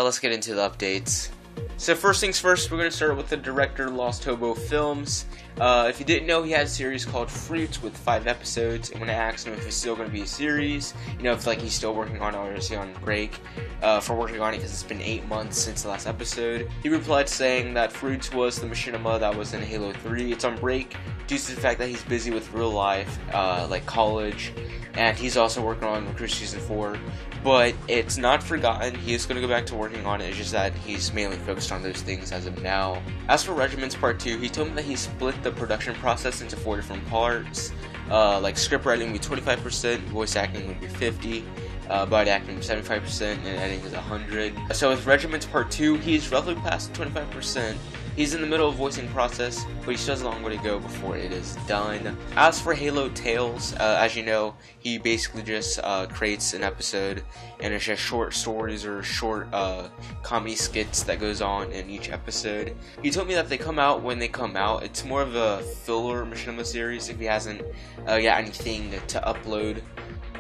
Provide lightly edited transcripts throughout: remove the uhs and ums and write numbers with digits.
Let's get into the updates. So first things first, we're going to start with the director Lost Hobo Films. If you didn't know, he had a series called Fruits with 5 episodes, and when I asked him if it's still going to be a series, if like he's still working on it or is he on break for working on it because it's been 8 months since the last episode, he replied saying that Fruits was the machinima that was in Halo 3. It's on break due to the fact that he's busy with real life, like college, and he's also working on Recruit Season 4. But it's not forgotten, he is going to go back to working on it, it's just that he's mainly focused on those things as of now. As for Regiments Part 2, he told me that he split the production process into 4 different parts. Like script writing would be 25%, voice acting would be 50%, body acting 75%, and editing is 100%. So with Regiments Part 2, he's roughly past 25%. He's in the middle of voicing process, but he still has a long way to go before it is done. As for Halo Tales, as you know, he basically just creates an episode, and it's just short stories or short comedy skits that goes on in each episode. He told me that they come out when they come out. It's more of a filler Machinima series if he hasn't got anything to upload.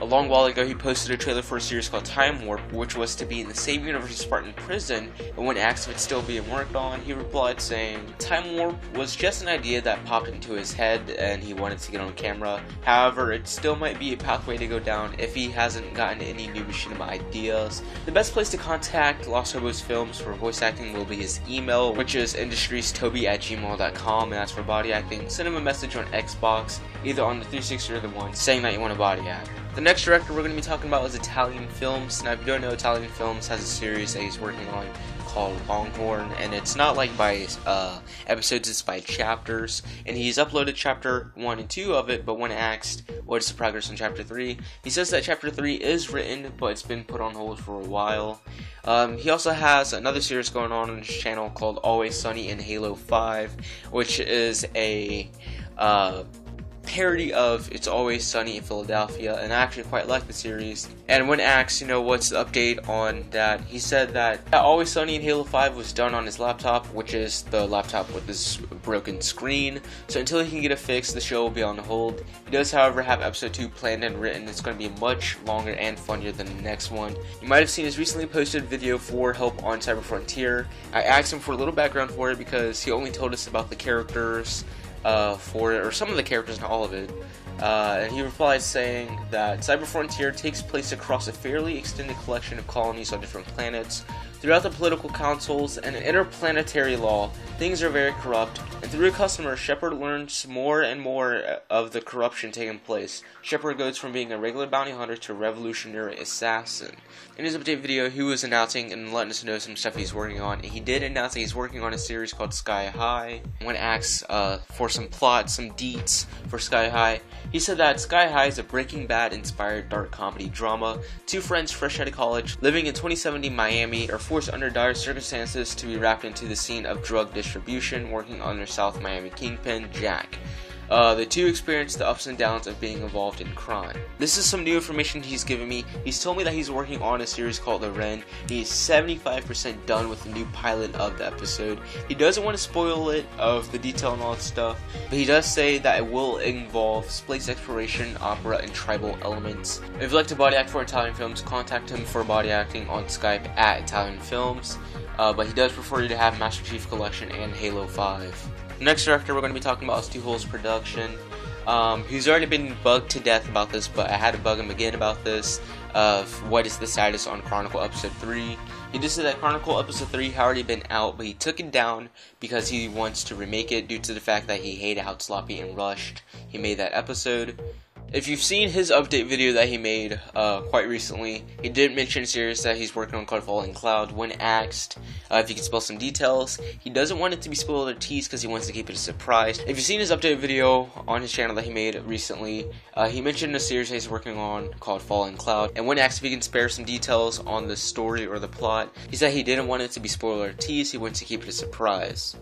A long while ago, he posted a trailer for a series called Time Warp, which was to be in the same universe as Spartan Prison, and when asked if it's still being worked on, he replied saying, "Time Warp was just an idea that popped into his head and he wanted to get on camera. However, it still might be a pathway to go down if he hasn't gotten any new Machinima ideas." The best place to contact Lost Hobos Films for voice acting will be his email, which is industriestoby@gmail.com, and as for body acting, send him a message on Xbox, either on the 360 or the One, saying that you want a body act. The next director we're going to be talking about is Italian Films. Now, if you don't know, Italian Films has a series that he's working on called Longhorn, and it's not like by episodes, it's by chapters, and he's uploaded chapter 1 and 2 of it, but when asked what is the progress on chapter 3, he says that chapter 3 is written, but it's been put on hold for a while. He also has another series going on his channel called Always Sunny in Halo 5, which is a parody of It's Always Sunny in Philadelphia, and I actually quite like the series. And when asked, what's the update on that, he said that Always Sunny in Halo 5 was done on his laptop, which is the laptop with this broken screen. So until he can get it fixed, the show will be on hold. He does, however, have episode 2 planned and written. It's going to be much longer and funnier than the next one. You might have seen his recently posted video for help on Cyber Frontier. I asked him for a little background for it because he only told us about the characters for it, or some of the characters, not all of it, and he replied saying that Cyber Frontier takes place across a fairly extended collection of colonies on different planets. Throughout the political councils and interplanetary law, things are very corrupt, and through a customer, Shepard learns more and more of the corruption taking place. Shepard goes from being a regular bounty hunter to a revolutionary assassin. In his update video, he was announcing and letting us know some stuff he's working on. He did announce that he's working on a series called Sky High. When asked for some plot, some deets for Sky High, he said that Sky High is a Breaking Bad inspired dark comedy drama. 2 friends fresh out of college, living in 2070 Miami, are forced under dire circumstances to be wrapped into the scene of drug distribution, working under South Miami kingpin Jack. The 2 experience the ups and downs of being involved in crime. This is some new information he's given me. He's told me that he's working on a series called The Wren. He's 75% done with the new pilot of the episode. He doesn't want to spoil it of the detail and all that stuff, but he does say that it will involve space exploration, opera, and tribal elements. If you'd like to body act for Italian Films, contact him for body acting on Skype at Italian Films, but he does prefer you to have Master Chief Collection and Halo 5. The next director we're going to be talking about is Two Holes Production. He's already been bugged to death about this, but I had to bug him again about this, of what is the status on Chronicle Episode 3. He just said that Chronicle Episode 3 had already been out, but he took it down because he wants to remake it due to the fact that he hated how sloppy and rushed he made that episode. If you've seen his update video that he made quite recently, he did mention a series that he's working on called Falling Cloud. When asked if he could spill some details, he doesn't want it to be spoiled or teased because he wants to keep it a surprise. If you've seen his update video on his channel that he made recently, he mentioned a series that he's working on called Falling Cloud, and when asked if he can spare some details on the story or the plot, he said he didn't want it to be spoiled or teased, he wants to keep it a surprise.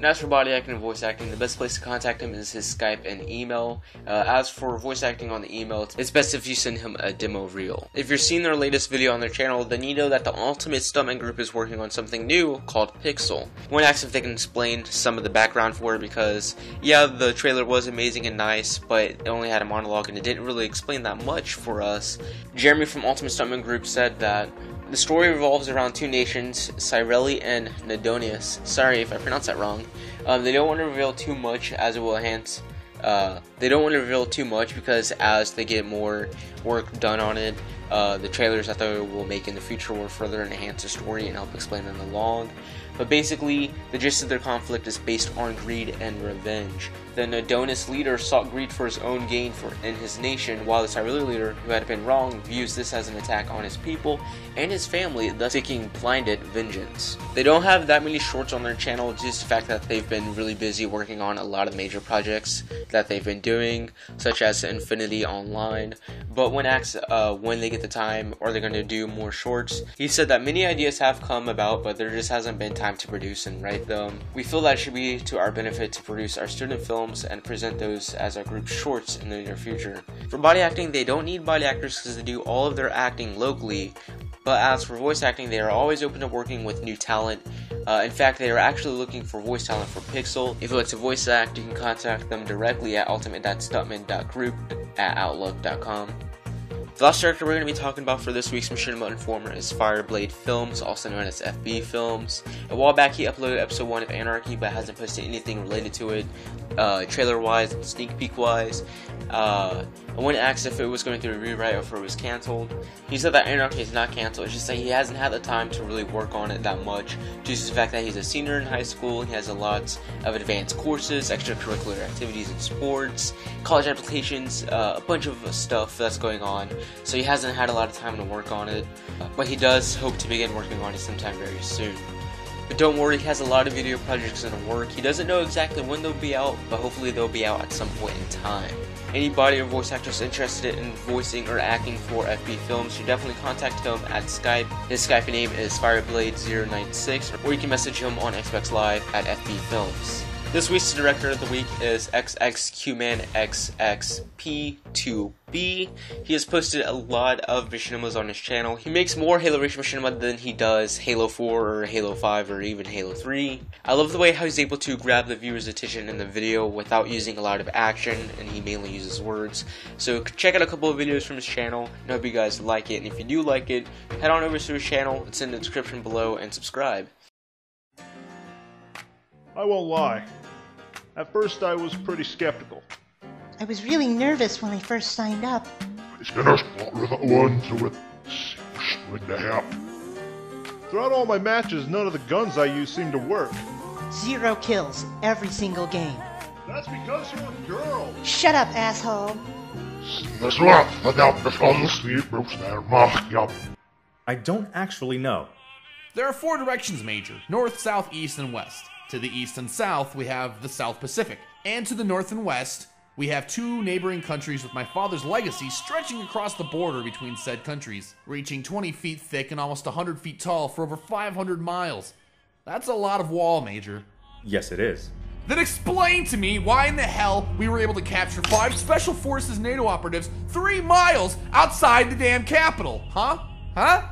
And as for body acting and voice acting, the best place to contact him is his Skype and email. As for voice acting on the email, it's best if you send him a demo reel. If you're seeing their latest video on their channel, then you know that the Ultimate Stuntman Group is working on something new called Pixel. When asked if they can explain some of the background for it, because yeah, the trailer was amazing and nice, but it only had a monologue and it didn't really explain that much for us. Jeremy from Ultimate Stuntman Group said that the story revolves around two nations, Cyrelli and Nadonius. Sorry if I pronounced that wrong. They don't want to reveal too much as it will enhance. They don't want to reveal too much because as they get more work done on it, the trailers that they will make in the future will further enhance the story and help explain it along. But basically, the gist of their conflict is based on greed and revenge. The Nadonus leader sought greed for his own gain in his nation, while the Cyrelli leader, who had been wrong, views this as an attack on his people and his family, thus seeking blinded vengeance. They don't have that many shorts on their channel, just the fact that they've been really busy working on a lot of major projects that they've been doing, such as Infinity Online. But when asked when they get the time or they're going to do more shorts, he said that many ideas have come about, but there just hasn't been time to produce and write them. We feel that it should be to our benefit to produce our student films and present those as our group shorts in the near future. For body acting, they don't need body actors because they do all of their acting locally, but as for voice acting, they are always open to working with new talent. In fact, they are actually looking for voice talent for Pixel. If you'd like to voice act, you can contact them directly at ultimate.stuntman.group@outlook.com. The last director we're going to be talking about for this week's Machinima Informer is Fireblade Films, also known as FB Films. A while back he uploaded episode 1 of Anarchy, but hasn't posted anything related to it, trailer-wise and sneak peek-wise. When asked if it was going through a rewrite or if it was cancelled, he said that Anarchy is not cancelled, it's just that he hasn't had the time to really work on it that much, due to the fact that he's a senior in high school, he has a lot of advanced courses, extracurricular activities in sports, college applications, a bunch of stuff that's going on, so he hasn't had a lot of time to work on it, but he does hope to begin working on it sometime very soon. But don't worry, he has a lot of video projects in the work. He doesn't know exactly when they'll be out, but hopefully they'll be out at some point in time. Anybody or voice actors interested in voicing or acting for FB Films should definitely contact him at Skype. His Skype name is Fireblade096, or you can message him on Xbox Live at FB Films. This week's director of the week is XXQmanXXP2B. He has posted a lot of machinimas on his channel. He makes more Halo Reach machinima than he does Halo 4 or Halo 5 or even Halo 3. I love the way how he's able to grab the viewer's attention in the video without using a lot of action, and he mainly uses words. So check out a couple of videos from his channel, and I hope you guys like it. And if you do like it, head on over to his channel, it's in the description below, and subscribe. I won't lie. At first I was pretty skeptical. I was really nervous when I first signed up. Throughout all my matches, none of the guns I used seemed to work. 0 kills every single game. That's because you're a girl. Shut up, asshole. I don't actually know. There are 4 directions, Major: north, south, east, and west. To the east and south, we have the South Pacific. And to the north and west, we have 2 neighboring countries with my father's legacy stretching across the border between said countries, reaching 20 feet thick and almost 100 feet tall for over 500 miles. That's a lot of wall, Major. Yes, it is. Then explain to me why in the hell we were able to capture 5 Special Forces NATO operatives 3 miles outside the damn capital, huh? Huh?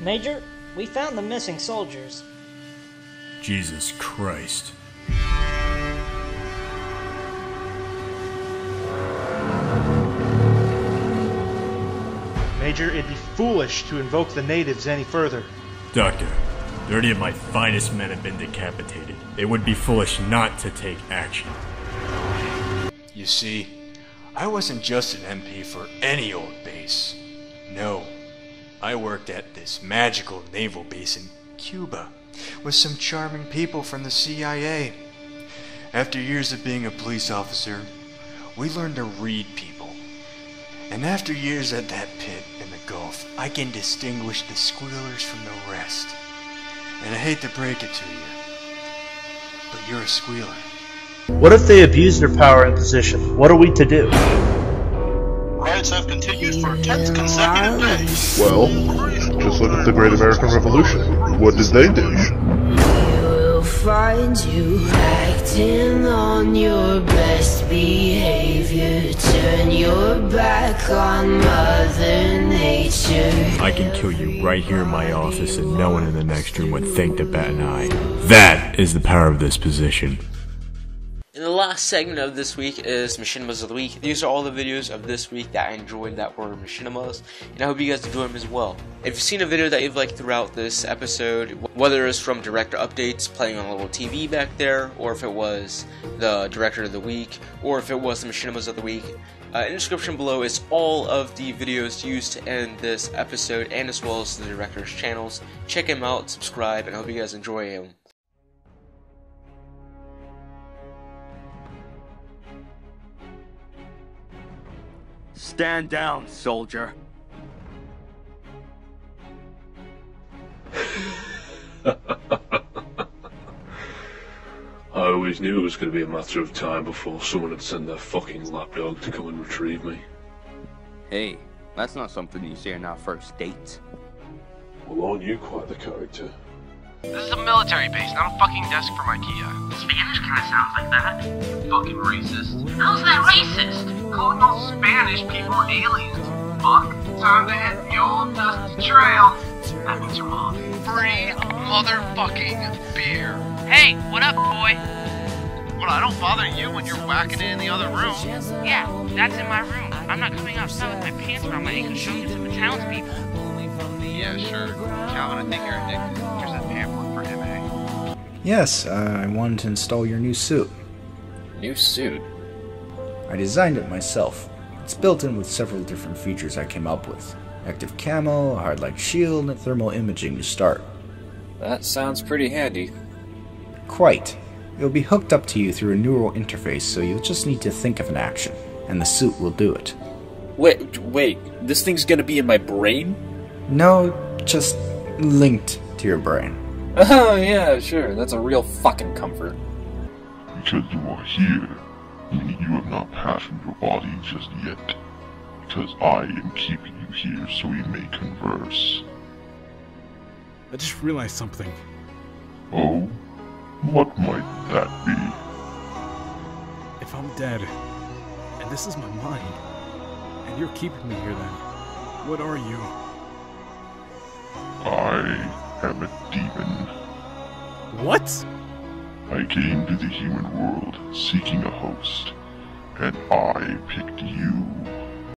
Major, we found the missing soldiers. Jesus Christ. Major, it'd be foolish to invoke the natives any further. Doctor, 30 of my finest men have been decapitated. It would be foolish not to take action. You see, I wasn't just an MP for any old base. No, I worked at this magical naval base in Cuba with some charming people from the CIA. After years of being a police officer, we learned to read people. And after years at that pit in the Gulf, I can distinguish the squealers from the rest. And I hate to break it to you, but you're a squealer. What if they abuse their power and position? What are we to do? Riots have continued for a 10th consecutive day. Well, just look at the Great American Revolution. What did they do? find you acting on your best behavior. Turn your back on Mother Nature. I can kill you right here in my office and no one in the next room would think to bat an eye. That is the power of this position. And the last segment of this week is Machinimas of the Week. These are all the videos of this week that I enjoyed that were Machinimas, and I hope you guys enjoy them as well. If you've seen a video that you've liked throughout this episode, whether it's from director updates playing on a little TV back there, or if it was the director of the week, or if it was the Machinimas of the week, in the description below is all of the videos used to end this episode, and as well as the director's channels. Check them out, subscribe, and I hope you guys enjoy them. Stand down, soldier. I always knew it was going to be a matter of time before someone would send their fucking lapdog to come and retrieve me. Hey, that's not something you say on our first date. Well, aren't you quite the character? This is a military base, not a fucking desk from IKEA. Spanish kinda sounds like that. Fucking racist. How's that racist? Calling all Spanish people aliens. Fuck. Time to hit the old dusty trail. That means your mom. Free motherfucking beer. Hey, what up, boy? Well, I don't bother you when you're whacking it in the other room. Yeah, that's in my room. I'm not coming outside with my pants around my ankles showing it to the townspeople. Yeah, sure. Calvin, I think you're addicted. Here's that pamphlet for MA. Yes, I wanted to install your new suit. New suit? I designed it myself. It's built in with several different features I came up with. Active camo, a hard light shield, and thermal imaging to start. That sounds pretty handy. Quite. It will be hooked up to you through a neural interface, so you'll just need to think of an action, and the suit will do it. Wait, this thing's gonna be in my brain? No, just linked to your brain. Oh yeah, sure, that's a real fucking comfort. Because you are here, meaning you have not passed from your body just yet. Because I am keeping you here so we may converse. I just realized something. Oh? What might that be? If I'm dead, and this is my mind, and you're keeping me here then, what are you? I am a demon. What? I came to the human world seeking a host, and I picked you.